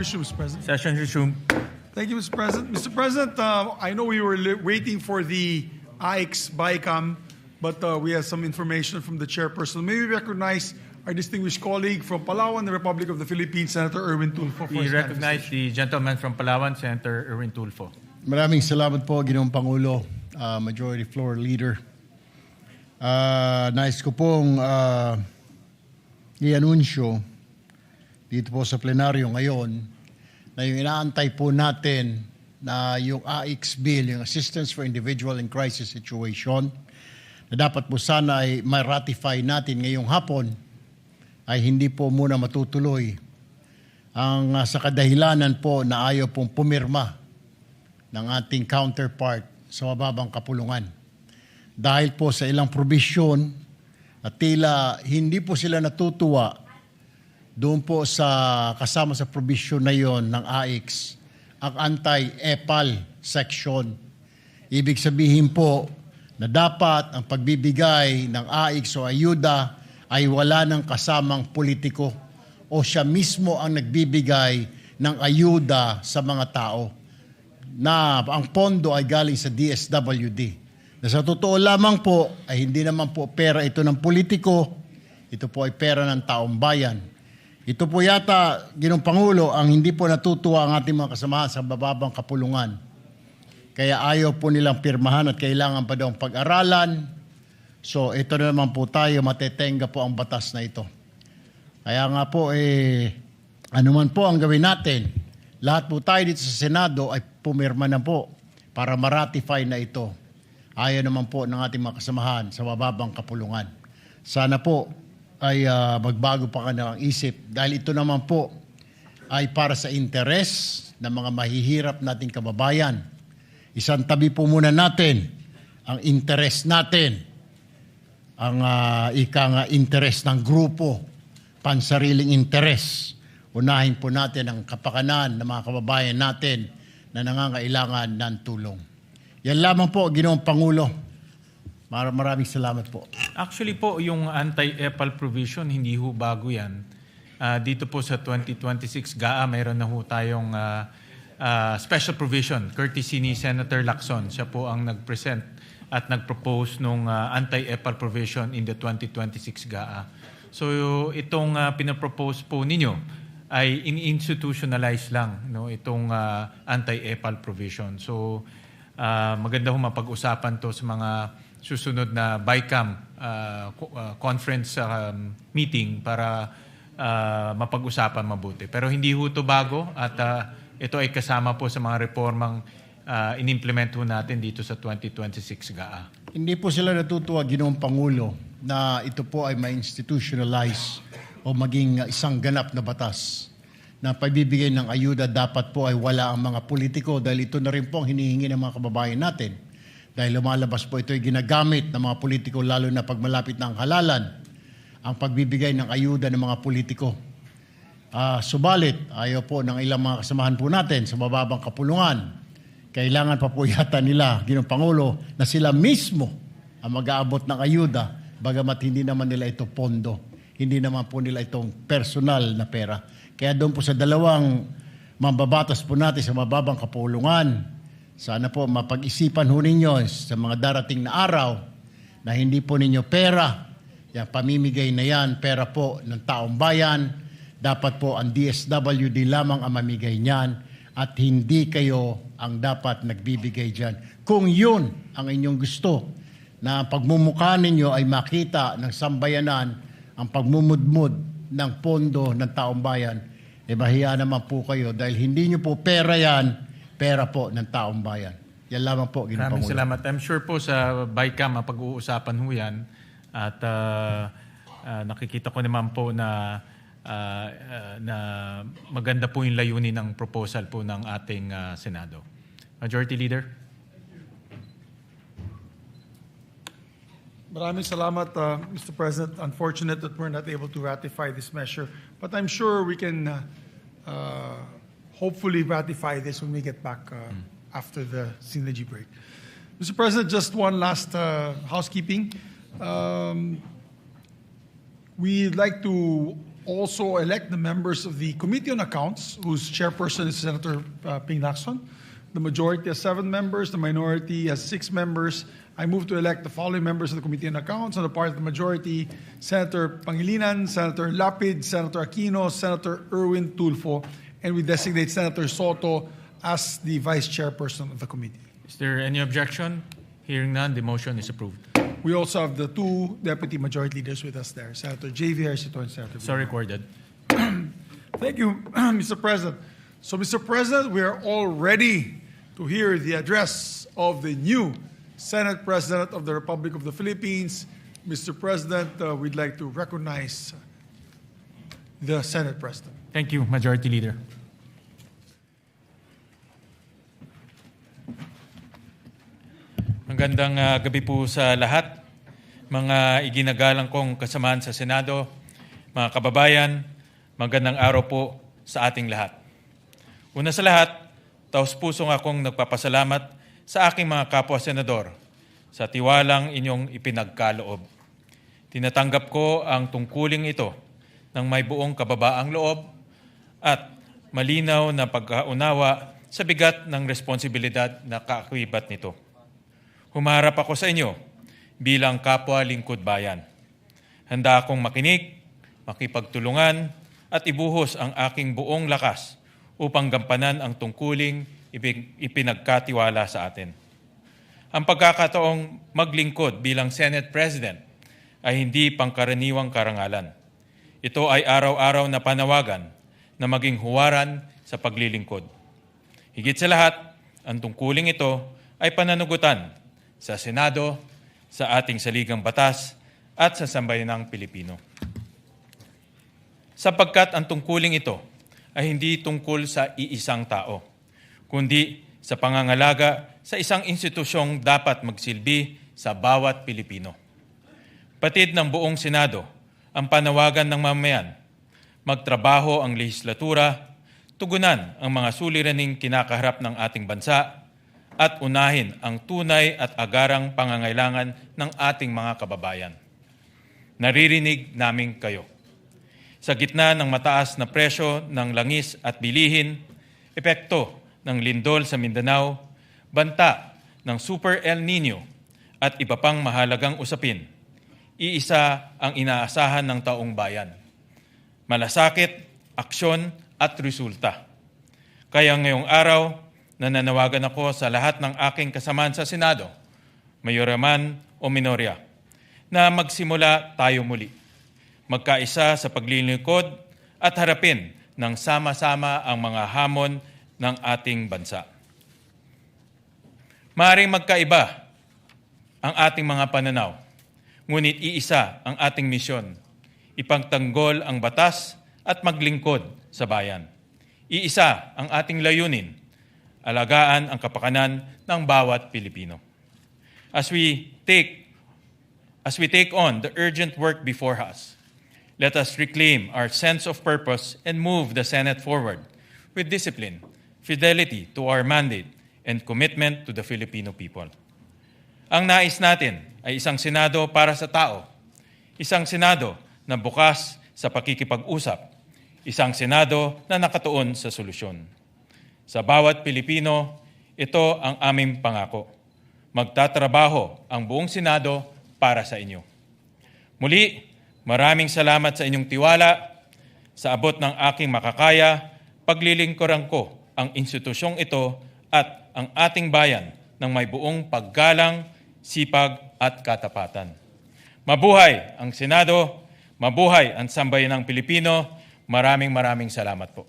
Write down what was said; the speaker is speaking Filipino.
Mr. President. Session resumed. Thank you, Mr. President. Mr. President, I know we were waiting for the AIX BICAM, but we have some information from the chairperson. May we recognize our distinguished colleague from Palawan, the Republic of the Philippines, Senator Erwin Tulfo. For We his recognize the gentleman from Palawan, Senator Erwin Tulfo. Maraming salamat po, Ginoong Pangulo, Majority Floor Leader. Nais ko pong i-anunsyo dito po sa plenaryo ngayon na yung inaantay po natin na yung AIX Bill, yung Assistance for Individual in Crisis Situation, na dapat po sana ay ma-ratify natin ngayong hapon, ay hindi po muna matutuloy. Ang sa kadahilanan po na ayaw pong pumirma ng ating counterpart sa mababang kapulungan. Dahil po sa ilang probisyon at tila hindi po sila natutuwa doon po sa kasama sa provision na yon ng AIX, ang anti-EPAL section. Ibig sabihin po na dapat ang pagbibigay ng AIX o ayuda ay wala ng kasamang politiko o siya mismo ang nagbibigay ng ayuda sa mga tao na ang pondo ay galing sa DSWD. Na sa totoo lamang po ay hindi naman po pera ito ng politiko, ito po ay pera ng taong bayan. Ito po yata, Ginoong Pangulo, ang hindi po natutuwa ang ating mga kasamahan sa bababang kapulungan. Kaya ayaw po nilang pirmahan at kailangan pa daw pag-aralan. So ito na naman po tayo, matetenga po ang batas na ito. Kaya nga po, ano man po ang gawin natin, lahat po tayo dito sa Senado ay pumirma na po para ma-ratify na ito. Ayaw naman po ng ating mga kasamahan sa bababang kapulungan. Sana po ay magbago pa kanilang isip dahil ito naman po ay para sa interes ng mga mahihirap nating kababayan. Isang tabi po muna natin ang interes natin, ang interes ng grupo, pansariling interes. Unahin po natin ang kapakanan ng mga kababayan natin na nangangailangan ng tulong. Yan lamang po, Ginoong Pangulo. Maraming salamat po. Actually po, yung anti-EPAL provision, hindi ho bago yan. Dito po sa 2026 GAA, mayroon na ho tayong special provision, courtesy ni Senator Lacson. Siya po ang nag-present at nag-propose nung anti-EPAL provision in the 2026 GAA. So itong pinapropose po ninyo ay in-institutionalize lang, no, itong anti-EPAL provision. So maganda ho mapag-usapan to sa mga susunod na BICAM conference meeting para mapag-usapan mabuti. Pero hindi ho ito bago at ito ay kasama po sa mga reformang in-implement ho natin dito sa 2026 GAA. Hindi po sila natutuwa, Ginoong Pangulo, na ito po ay ma-institutionalize o maging isang ganap na batas na pagbibigay ng ayuda dapat po ay wala ang mga politiko dahil ito na rin po ang hinihingi ng mga kababayan natin. Dahil lumalabas po ito ay ginagamit ng mga politiko lalo na pag malapit na ang halalan ang pagbibigay ng ayuda ng mga politiko. Subalit, ayaw po ng ilang mga kasamahan po natin sa mababang kapulungan. Kailangan pa po yata nila, Ginoong Pangulo, na sila mismo ang mag-aabot ng ayuda bagamat hindi naman nila ito pondo. Hindi naman po nila itong personal na pera. Kaya doon po sa dalawang mambabatas po natin sa mababang kapulungan, sana po mapag-isipan ho ninyo sa mga darating na araw na hindi po ninyo pera, yung pamimigay na yan, pera po ng taong bayan, dapat po ang DSWD lamang ang mamigay niyan at hindi kayo ang dapat nagbibigay dyan. Kung yun ang inyong gusto, na pagmumukha ninyo ay makita ng sambayanan ang pagmumudmud ng pondo ng taong bayan, bahiya naman po kayo dahil hindi nyo po pera yan, pera po ng taong bayan. Yan lamang po, Ginoong Maraming Pangulo. salamat. I'm sure po sa BICAM, mapag-uusapan ho yan. At nakikita ko naman po na maganda po yung layunin ng proposal po ng ating Senado. Majority Leader. Maraming salamat, Mr. President. Unfortunate that we're not able to ratify this measure, but I'm sure we can hopefully ratify this when we get back after the Synergy break. Mr. President, just one last housekeeping. We'd like to also elect the members of the Committee on Accounts, whose chairperson is Senator Ping Lacson. The majority has 7 members, the minority has 6 members. I move to elect the following members of the Committee on Accounts. On the part of the majority, Senator Pangilinan, Senator Lapid, Senator Aquino, Senator Erwin Tulfo, and we designate Senator Soto as the vice chairperson of the committee. Is there any objection? Hearing none, the motion is approved. We also have the 2 deputy majority leaders with us there, Senator J.V. Ejercito and Senator So recorded. Thank you, Mr. President. So, Mr. President, we are all ready to hear the address of the new Senate President of the Republic of the Philippines. Mr. President, we'd like to recognize the Senate President. Thank you, Majority Leader. Magandang gabi po sa lahat. Mga iginagalang kong kasamaan sa Senado, mga kababayan, magandang araw po sa ating lahat. Una sa lahat, taos-pusong akong nagpapasalamat sa aking mga kapwa-senador sa tiwalang inyong ipinagkaloob. Tinatanggap ko ang tungkuling ito ng may buong kababaang loob at malinaw na pagkaunawa sa bigat ng responsibilidad na kaakibat nito. Humarap ako sa inyo bilang kapwa lingkod bayan. Handa akong makinig, makipagtulungan at ibuhos ang aking buong lakas upang gampanan ang tungkuling ipinagkatiwala sa atin. Ang pagkakataong maglingkod bilang Senate President ay hindi pangkaraniwang karangalan. Ito ay araw-araw na panawagan na maging huwaran sa paglilingkod. Higit sa lahat, ang tungkuling ito ay pananagutan sa Senado, sa ating saligang batas, at sa sambayanang Pilipino. Sapagkat ang tungkuling ito ay hindi tungkol sa iisang tao, kundi sa pangangalaga sa isang institusyong dapat magsilbi sa bawat Pilipino. Patid ng buong Senado ang panawagan ng mamayan, magtrabaho ang lehislatura, tugunan ang mga suliraning kinakaharap ng ating bansa, at unahin ang tunay at agarang pangangailangan ng ating mga kababayan. Naririnig namin kayo. Sa gitna ng mataas na presyo ng langis at bilihin, epekto ng lindol sa Mindanao, banta ng Super El Nino at iba pang mahalagang usapin, iisa ang inaasahan ng taong bayan. Malasakit, aksyon at resulta. Kaya ngayong araw, nananawagan ako sa lahat ng aking kasamaan sa Senado, mayora man o minorya, na magsimula tayo muli. Magkaisa sa paglilingkod at harapin ng sama-sama ang mga hamon ng ating bansa. Maaaring magkaiba ang ating mga pananaw, ngunit iisa ang ating misyon, ipagtanggol ang batas at maglingkod sa bayan. Iisa ang ating layunin, alagaan ang kapakanan ng bawat Pilipino. As we take on the urgent work before us, let us reclaim our sense of purpose and move the Senate forward with discipline, fidelity to our mandate, and commitment to the Filipino people. Ang nais natin ay isang Senado para sa tao, isang Senado na bukas sa pakikipag-usap, isang Senado na nakatuon sa solusyon. Sa bawat Pilipino, ito ang aming pangako. Magtatrabaho ang buong Senado para sa inyo. Muli, maraming salamat sa inyong tiwala. Sa abot ng aking makakaya, paglilingkuran ko ang institusyong ito at ang ating bayan ng may buong paggalang, sipag at katapatan. Mabuhay ang Senado, mabuhay ang sambayanang Pilipino. Maraming salamat po.